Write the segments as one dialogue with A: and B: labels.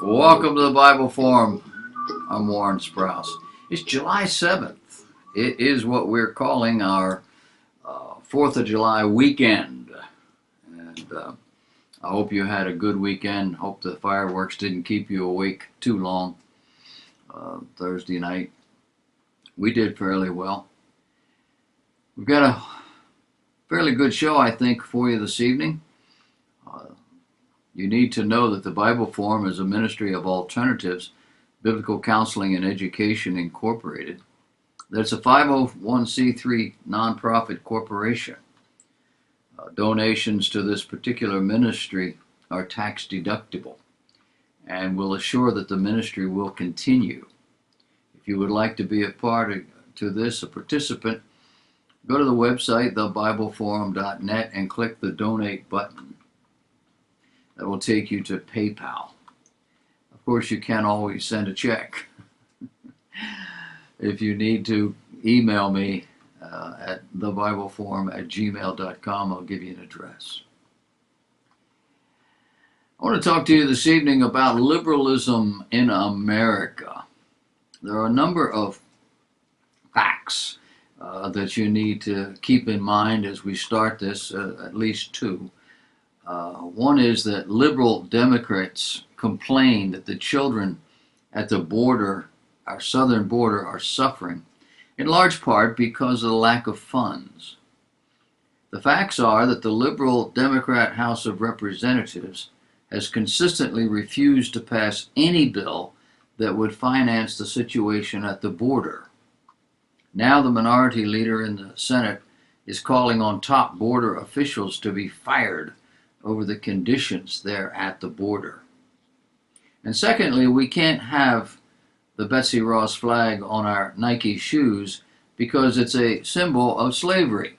A: Welcome to the Bible Forum. I'm Warren Sprouse. It's July 7th. It is what we're calling our 4th of July weekend. And I hope you had a good weekend. Hope the fireworks didn't keep you awake too long Thursday night. We did fairly well. We've got a fairly good show, I think, for you this evening. You need to know that the Bible Forum is a ministry of alternatives, biblical counseling and education incorporated. That's a 501c3 nonprofit corporation. Donations to this particular ministry are tax deductible and will assure that the ministry will continue. If you would like to be a participant, go to the website, thebibleforum.net, and click the donate button. That will take you to PayPal. Of course, you can always send a check. If you need to, email me at thebibleforum@gmail.com. I'll give you an address. I want to talk to you this evening about liberalism in America. There are a number of facts that you need to keep in mind as we start this, at least two. One is that liberal Democrats complain that the children at the border, our southern border, are suffering, in large part because of the lack of funds. The facts are that the liberal Democrat House of Representatives has consistently refused to pass any bill that would finance the situation at the border. Now the minority leader in the Senate is calling on top border officials to be fired over the conditions there at the border. And secondly, we can't have the Betsy Ross flag on our Nike shoes because it's a symbol of slavery.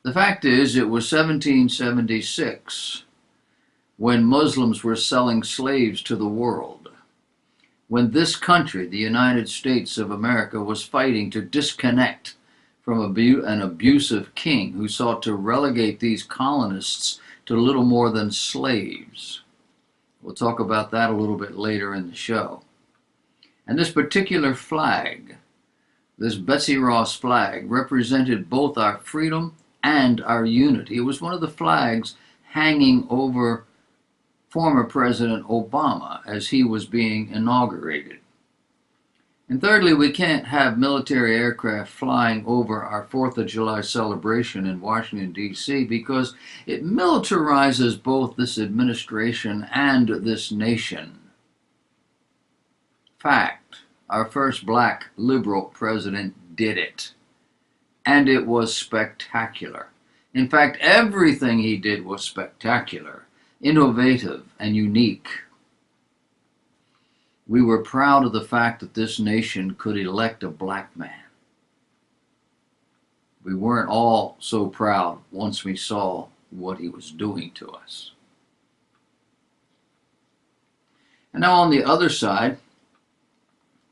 A: The fact is, it was 1776 when Muslims were selling slaves to the world, when this country, the United States of America, was fighting to disconnect from an abusive king who sought to relegate these colonists to little more than slaves. We'll talk about that a little bit later in the show. And this particular flag, this Betsy Ross flag, represented both our freedom and our unity. It was one of the flags hanging over former President Obama as he was being inaugurated. And thirdly, we can't have military aircraft flying over our 4th of July celebration in Washington, D.C. because it militarizes both this administration and this nation. Fact, our first black liberal president did it. And it was spectacular. In fact, everything he did was spectacular, innovative, and unique. We were proud of the fact that this nation could elect a black man. We weren't all so proud once we saw what he was doing to us. And now on the other side,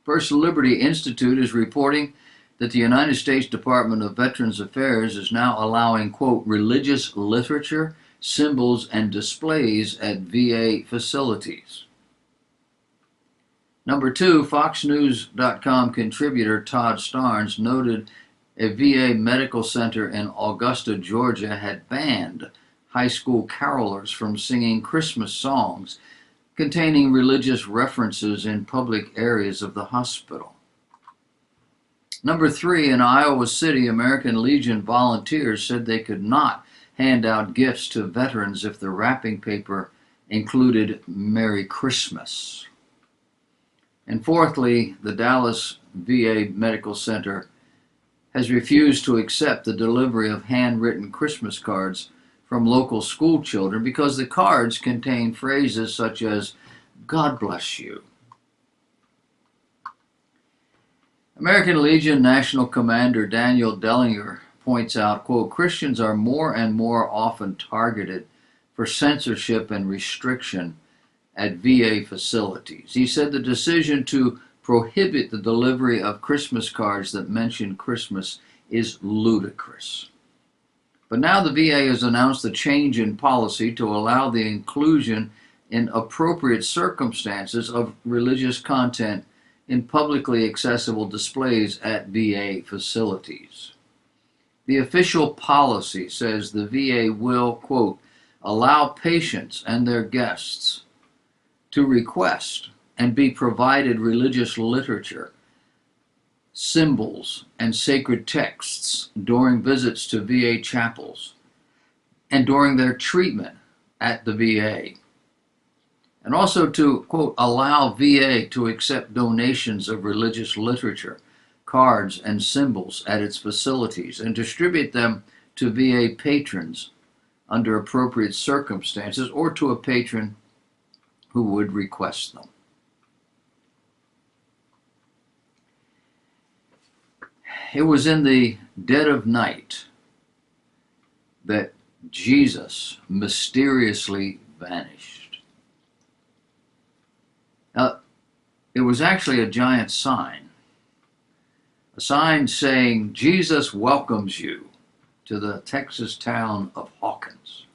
A: First Liberty Institute is reporting that the United States Department of Veterans Affairs is now allowing, quote, religious literature, symbols, and displays at VA facilities. Number two, FoxNews.com contributor Todd Starnes noted a VA medical center in Augusta, Georgia had banned high school carolers from singing Christmas songs containing religious references in public areas of the hospital. Number three, in Iowa City, American Legion volunteers said they could not hand out gifts to veterans if the wrapping paper included Merry Christmas. And fourthly, the Dallas VA Medical Center has refused to accept the delivery of handwritten Christmas cards from local school children because the cards contain phrases such as, God bless you. American Legion National Commander Daniel Dellinger points out, quote, Christians are more and more often targeted for censorship and restriction at VA facilities. He said the decision to prohibit the delivery of Christmas cards that mention Christmas is ludicrous. But now the VA has announced a change in policy to allow the inclusion in appropriate circumstances of religious content in publicly accessible displays at VA facilities. The official policy says the VA will, quote, allow patients and their guests to request and be provided religious literature, symbols, and sacred texts during visits to VA chapels and during their treatment at the VA. And also to, quote, allow VA to accept donations of religious literature, cards, and symbols at its facilities and distribute them to VA patrons under appropriate circumstances or to a patron who would request them. It was in the dead of night that Jesus mysteriously vanished. Now, it was actually a giant sign. A sign saying, Jesus welcomes you to the Texas town of Hawkins.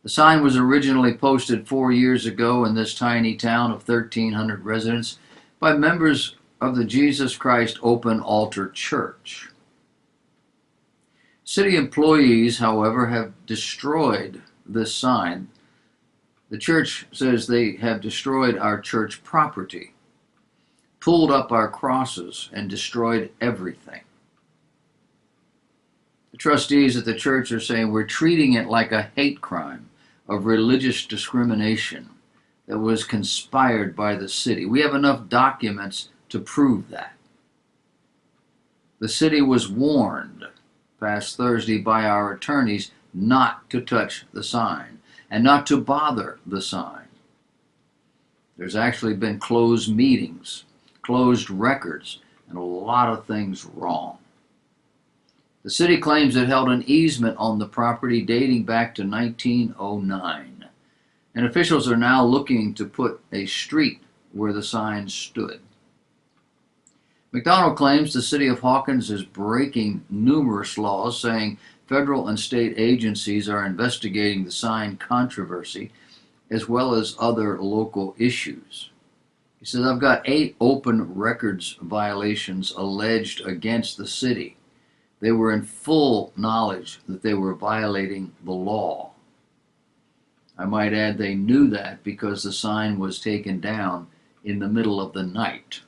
A: The sign was originally posted 4 years ago in this tiny town of 1,300 residents by members of the Jesus Christ Open Altar Church. City employees, however, have destroyed this sign. The church says they have destroyed our church property, pulled up our crosses, and destroyed everything. The trustees at the church are saying we're treating it like a hate crime of religious discrimination that was conspired by the city. We have enough documents to prove that. The city was warned past Thursday by our attorneys not to touch the sign and not to bother the sign. There's actually been closed meetings, closed records, and a lot of things wrong. The city claims it held an easement on the property dating back to 1909, and officials are now looking to put a street where the sign stood. McDonald claims the city of Hawkins is breaking numerous laws, saying federal and state agencies are investigating the sign controversy as well as other local issues. He says, I've got 8 open records violations alleged against the city. They were in full knowledge that they were violating the law. I might add they knew that because the sign was taken down in the middle of the night.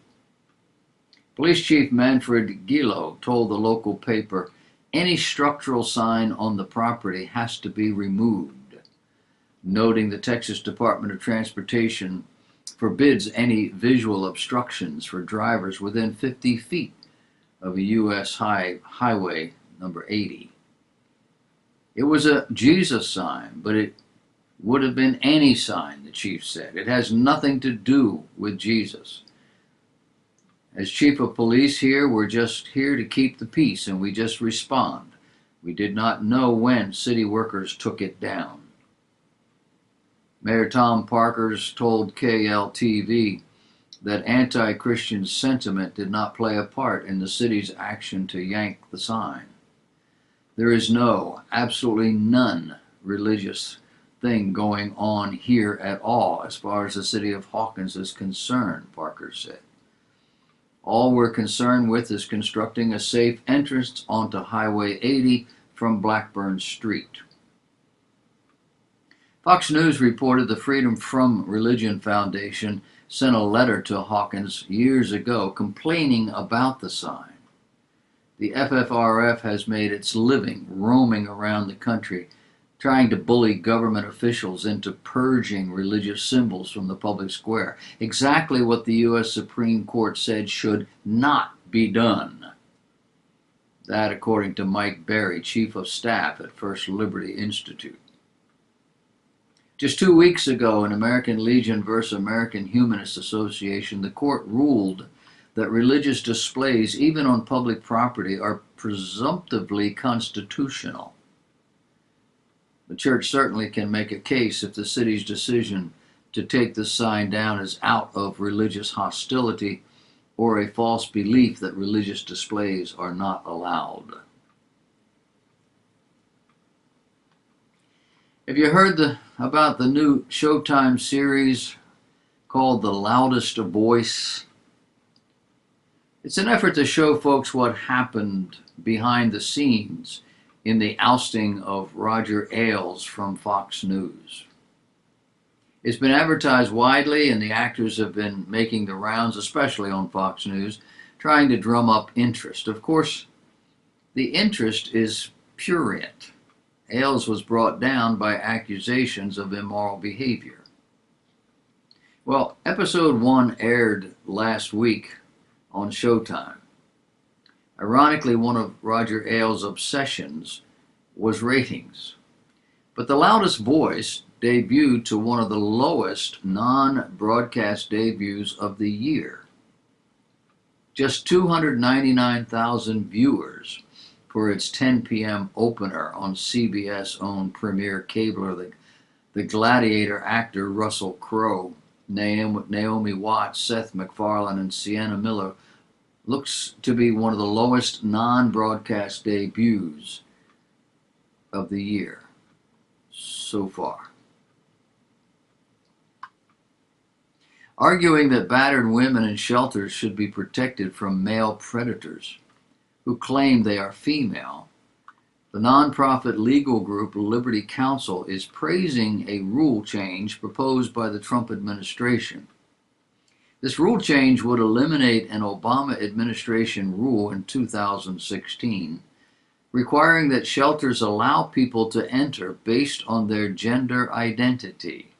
A: Police Chief Manfred Gillow told the local paper, any structural sign on the property has to be removed, noting the Texas Department of Transportation forbids any visual obstructions for drivers within 50 feet of a U.S. highway number 80. It was a Jesus sign, but it would have been any sign, the chief said. It has nothing to do with Jesus. As chief of police here, we're just here to keep the peace, and we just respond. We did not know when city workers took it down. Mayor Tom Parkers told KLTV that anti-Christian sentiment did not play a part in the city's action to yank the sign. There is no, absolutely none, religious thing going on here at all as far as the city of Hawkins is concerned, Parker said. All we're concerned with is constructing a safe entrance onto Highway 80 from Blackburn Street. Fox News reported the Freedom From Religion Foundation sent a letter to Hawkins years ago complaining about the sign. The FFRF has made its living roaming around the country, trying to bully government officials into purging religious symbols from the public square. Exactly what the U.S. Supreme Court said should not be done. That, according to Mike Berry, Chief of Staff at First Liberty Institute. Just 2 weeks ago, in American Legion versus American Humanist Association, the court ruled that religious displays, even on public property, are presumptively constitutional. The church certainly can make a case if the city's decision to take the sign down is out of religious hostility or a false belief that religious displays are not allowed. Have you heard about the new Showtime series called The Loudest Voice? It's an effort to show folks what happened behind the scenes in the ousting of Roger Ailes from Fox News. It's been advertised widely, and the actors have been making the rounds, especially on Fox News, trying to drum up interest. Of course, the interest is prurient. Ailes was brought down by accusations of immoral behavior. Well, episode 1 aired last week on Showtime. Ironically, one of Roger Ailes' obsessions was ratings. But The Loudest Voice debuted to one of the lowest non-broadcast debuts of the year. Just 299,000 viewers for its 10 p.m. opener on CBS-owned premier cabler, the Gladiator actor Russell Crowe, Naomi Watts, Seth MacFarlane, and Sienna Miller looks to be one of the lowest non-broadcast debuts of the year so far. Arguing that battered women in shelters should be protected from male predators who claim they are female, the nonprofit legal group Liberty Counsel is praising a rule change proposed by the Trump administration. This rule change would eliminate an Obama administration rule in 2016 requiring that shelters allow people to enter based on their gender identity.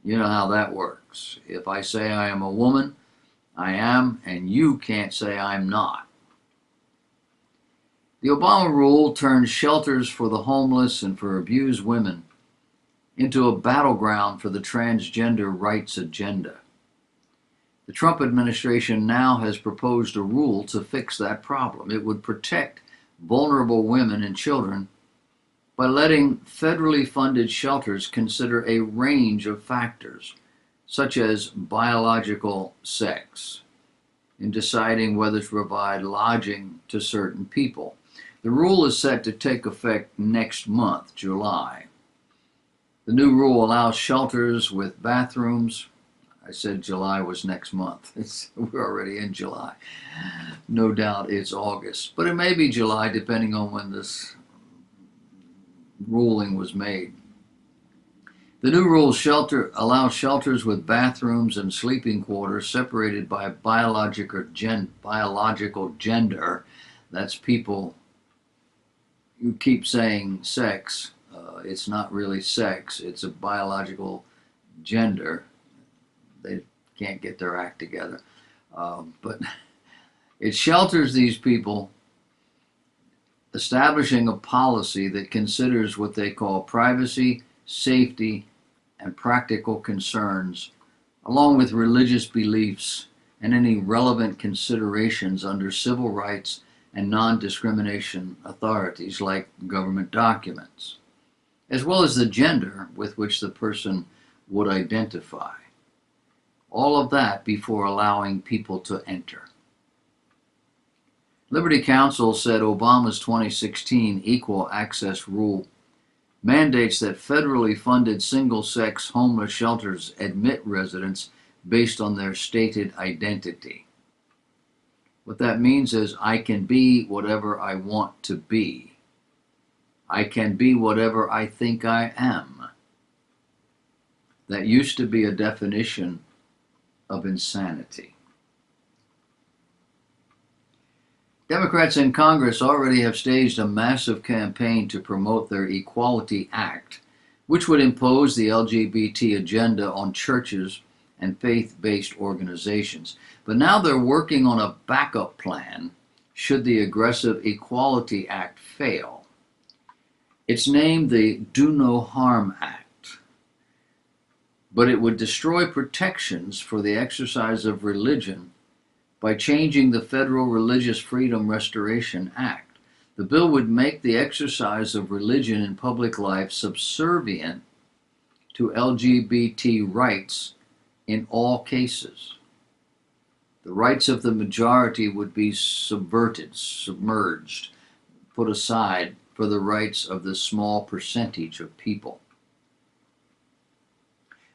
A: You know how that works. If I say I am a woman, I am, and you can't say I'm not. The Obama rule turned shelters for the homeless and for abused women into a battleground for the transgender rights agenda. The Trump administration now has proposed a rule to fix that problem. It would protect vulnerable women and children by letting federally funded shelters consider a range of factors, such as biological sex, in deciding whether to provide lodging to certain people. The rule is set to take effect next month, July. The new rule allows shelters with bathrooms. I said July was next month. We're already in July. No doubt it's August, but it may be July depending on when this ruling was made. The new rule allows shelters with bathrooms and sleeping quarters separated by biological gender. That's people who keep saying sex. It's not really sex. It's a biological gender. They can't get their act together. But it shelters these people, establishing a policy that considers what they call privacy, safety, and practical concerns, along with religious beliefs and any relevant considerations under civil rights and non-discrimination authorities like government documents, as well as the gender with which the person would identify. All of that before allowing people to enter. Liberty Counsel said Obama's 2016 Equal Access Rule mandates that federally funded single-sex homeless shelters admit residents based on their stated identity. What that means is I can be whatever I want to be. I can be whatever I think I am. That used to be a definition of insanity. Democrats in Congress already have staged a massive campaign to promote their Equality Act, which would impose the LGBT agenda on churches and faith-based organizations. But now they're working on a backup plan should the aggressive Equality Act fail. It's named the Do No Harm Act, but it would destroy protections for the exercise of religion by changing the Federal Religious Freedom Restoration Act. The bill would make the exercise of religion in public life subservient to LGBT rights in all cases. The rights of the majority would be subverted, submerged, put aside for the rights of this small percentage of people.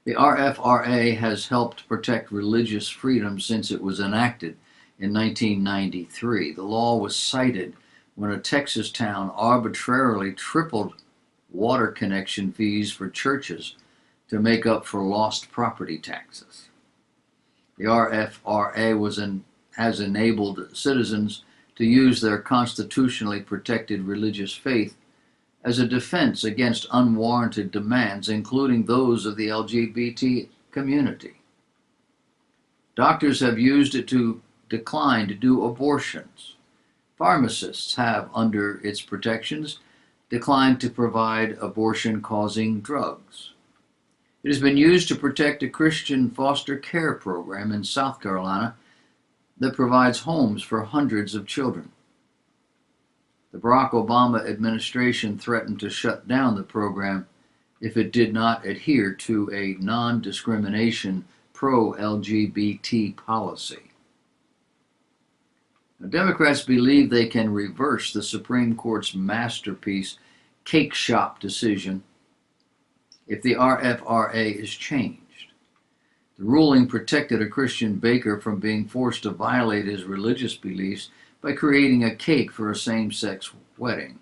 A: The RFRA has helped protect religious freedom since it was enacted in 1993. The law was cited when a Texas town arbitrarily tripled water connection fees for churches to make up for lost property taxes. The RFRA has enabled citizens to use their constitutionally protected religious faith as a defense against unwarranted demands, including those of the LGBT community. Doctors have used it to decline to do abortions. Pharmacists have, under its protections, declined to provide abortion-causing drugs. It has been used to protect a Christian foster care program in South Carolina that provides homes for hundreds of children. The Barack Obama administration threatened to shut down the program if it did not adhere to a non-discrimination pro-LGBT policy. Now, Democrats believe they can reverse the Supreme Court's masterpiece cake shop decision if the RFRA is changed. The ruling protected a Christian baker from being forced to violate his religious beliefs by creating a cake for a same-sex wedding.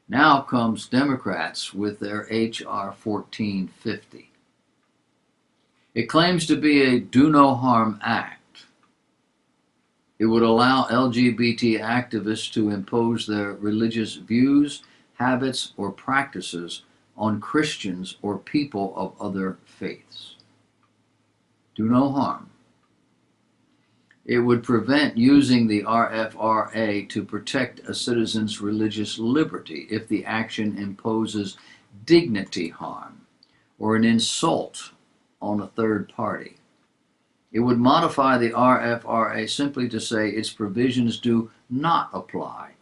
A: Now comes Democrats with their H.R. 1450. It claims to be a do-no-harm act. It would allow LGBT activists to impose their religious views, habits, or practices on Christians or people of other faiths. Do no harm. It would prevent using the RFRA to protect a citizen's religious liberty if the action imposes dignity harm or an insult on a third party. It would modify the RFRA simply to say its provisions do not apply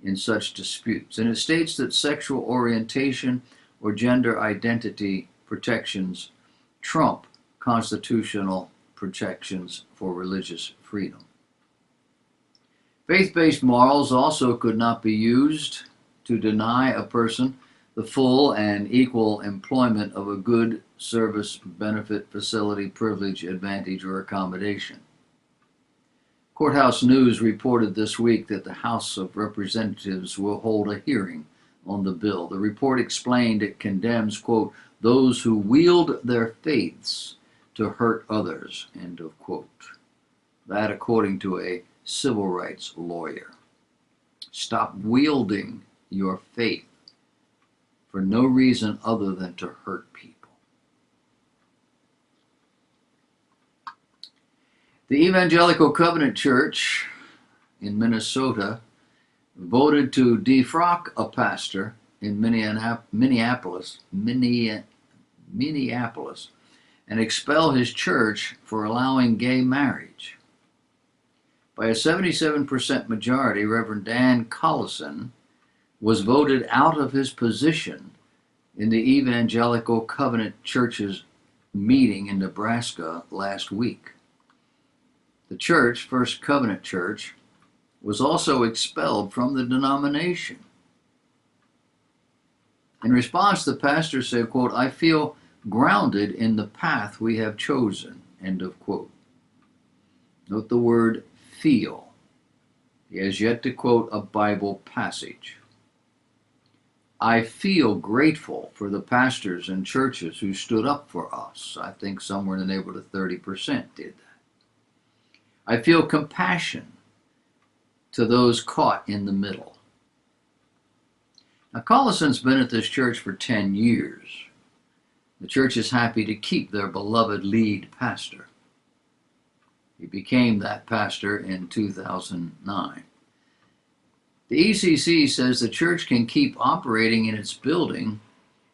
A: in such disputes, and it states that sexual orientation or gender identity protections trump constitutional protections for religious freedom. Faith-based morals also could not be used to deny a person the full and equal employment of a good, service, benefit, facility, privilege, advantage, or accommodation. Courthouse News reported this week that the House of Representatives will hold a hearing on the bill. The report explained it condemns, quote, those who wield their faiths to hurt others, end of quote. That according to a civil rights lawyer. Stop wielding your faith for no reason other than to hurt people. The Evangelical Covenant Church in Minnesota voted to defrock a pastor in Minneapolis and expel his church for allowing gay marriage. By a 77% majority, Reverend Dan Collison was voted out of his position in the Evangelical Covenant Church's meeting in Nebraska last week. The church, First Covenant Church, was also expelled from the denomination. In response, the pastor said, quote, I feel grounded in the path we have chosen, end of quote. Note the word feel. He has yet to quote a Bible passage. I feel grateful for the pastors and churches who stood up for us. I think somewhere in the neighborhood of 30% did that. I feel compassion to those caught in the middle. Now, Collison's been at this church for 10 years. The church is happy to keep their beloved lead pastor. He became that pastor in 2009. The ECC says the church can keep operating in its building,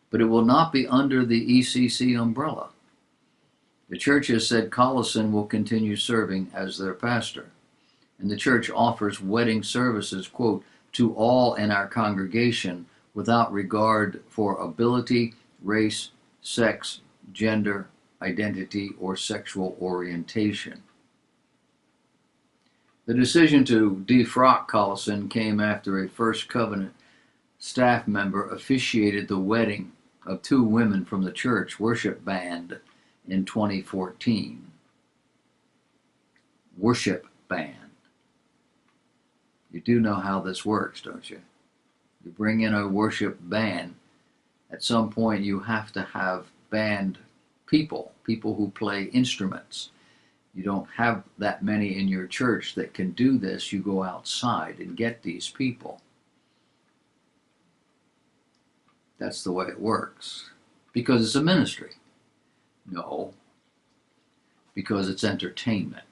A: but it will not be under the ECC umbrella. The church has said Collison will continue serving as their pastor, and the church offers wedding services, quote, to all in our congregation without regard for ability, race, sex, gender, identity, or sexual orientation. The decision to defrock Collison came after a First Covenant staff member officiated the wedding of two women from the church worship band in 2014. Worship band. You do know how this works, don't you? You bring in a worship band. At some point, you have to have band people who play instruments. You don't have that many in your church that can do this. You go outside and get these people. That's the way it works. Because it's a ministry. No. Because it's entertainment.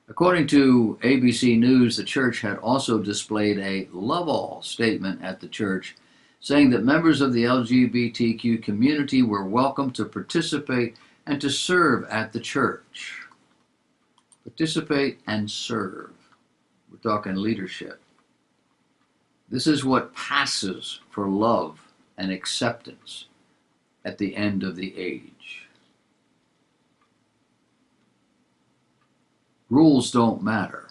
A: According to ABC News, the church had also displayed a love all statement at the church, saying that members of the LGBTQ community were welcome to participate and to serve at the church. Participate and serve. We're talking leadership. This is what passes for love and acceptance at the end of the age. Rules don't matter.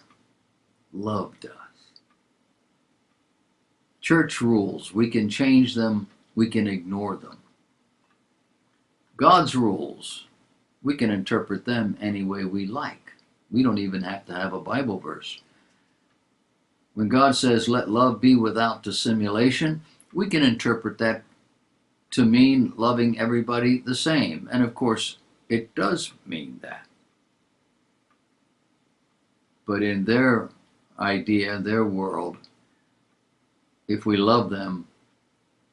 A: Love does. Church rules, we can change them, we can ignore them. God's rules, we can interpret them any way we like. We don't even have to have a Bible verse. When God says, let love be without dissimulation, we can interpret that to mean loving everybody the same. And of course, it does mean that. But in their idea, their world, if we love them,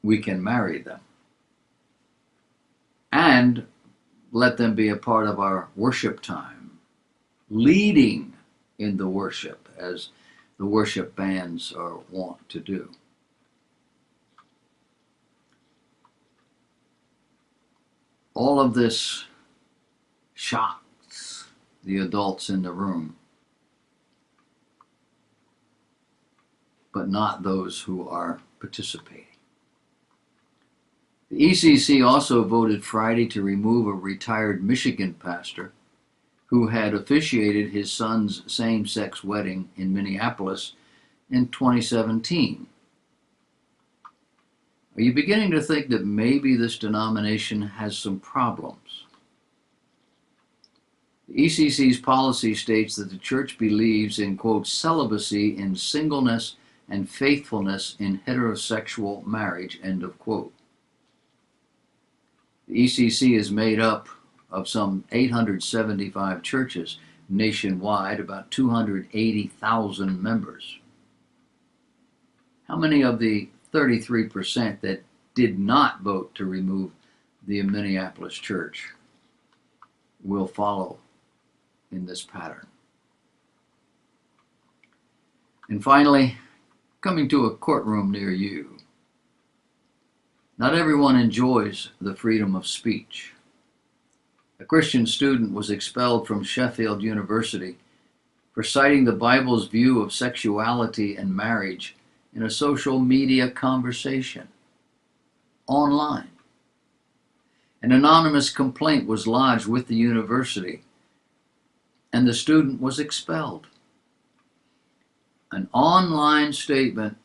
A: we can marry them. And let them be a part of our worship time, leading in the worship, as the worship bands are wont to do. All of this shocks the adults in the room, but not those who are participating. The ECC also voted Friday to remove a retired Michigan pastor who had officiated his son's same-sex wedding in Minneapolis in 2017. Are you beginning to think that maybe this denomination has some problems? The ECC's policy states that the church believes in, quote, celibacy in singleness and faithfulness in heterosexual marriage, end of quote. The ECC is made up of some 875 churches nationwide, about 280,000 members. How many of the 33% that did not vote to remove the Minneapolis church will follow in this pattern? And finally, coming to a courtroom near you. Not everyone enjoys the freedom of speech. A Christian student was expelled from Sheffield University for citing the Bible's view of sexuality and marriage in a social media conversation online. An anonymous complaint was lodged with the university, and the student was expelled. An online statement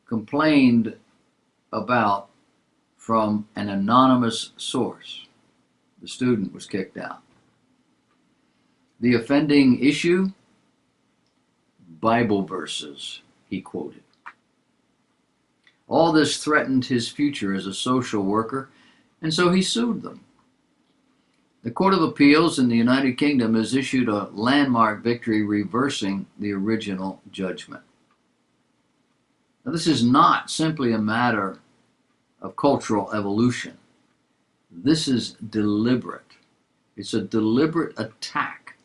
A: complained about from an anonymous source. The student was kicked out. The offending issue? Bible verses, he quoted. All this threatened his future as a social worker, and so he sued them. The Court of Appeals in the United Kingdom has issued a landmark victory reversing the original judgment. Now, this is not simply a matter of cultural evolution. This is deliberate. It's a deliberate attack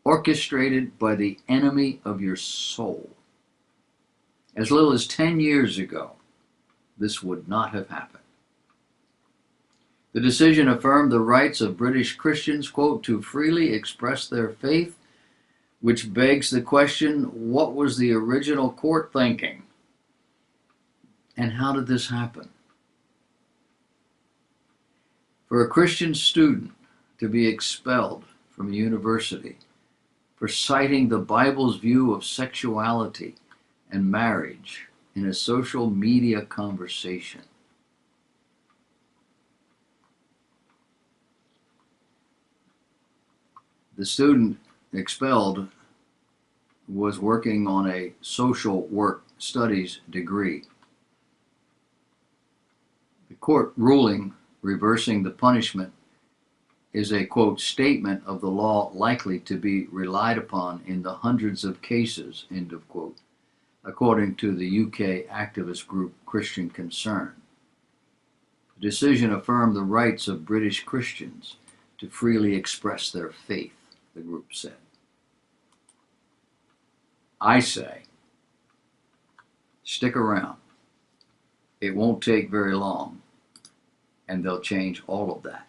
A: orchestrated by the enemy of your soul. As little as 10 years ago, this would not have happened. The decision affirmed the rights of British Christians, quote, to freely express their faith, which begs the question, what was the original court thinking? And how did this happen? For a Christian student to be expelled from a university for citing the Bible's view of sexuality and marriage in a social media conversation. The student expelled was working on a social work studies degree. The court ruling reversing the punishment is a, quote, statement of the law likely to be relied upon in the hundreds of cases, end of quote, according to the UK activist group Christian Concern. The decision affirmed the rights of British Christians to freely express their faith, the group said. I say, stick around. It won't take very long, and they'll change all of that.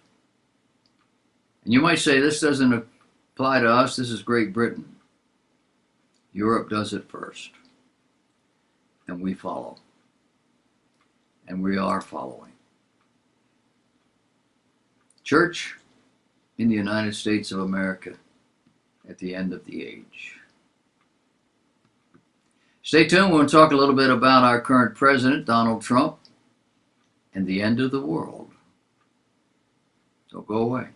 A: And you might say, this doesn't apply to us, this is Great Britain. Europe does it first, and we follow. And we are following. Church in the United States of America at the end of the age. Stay tuned. We'll talk a little bit about our current president, Donald Trump, and the end of the world. So go away.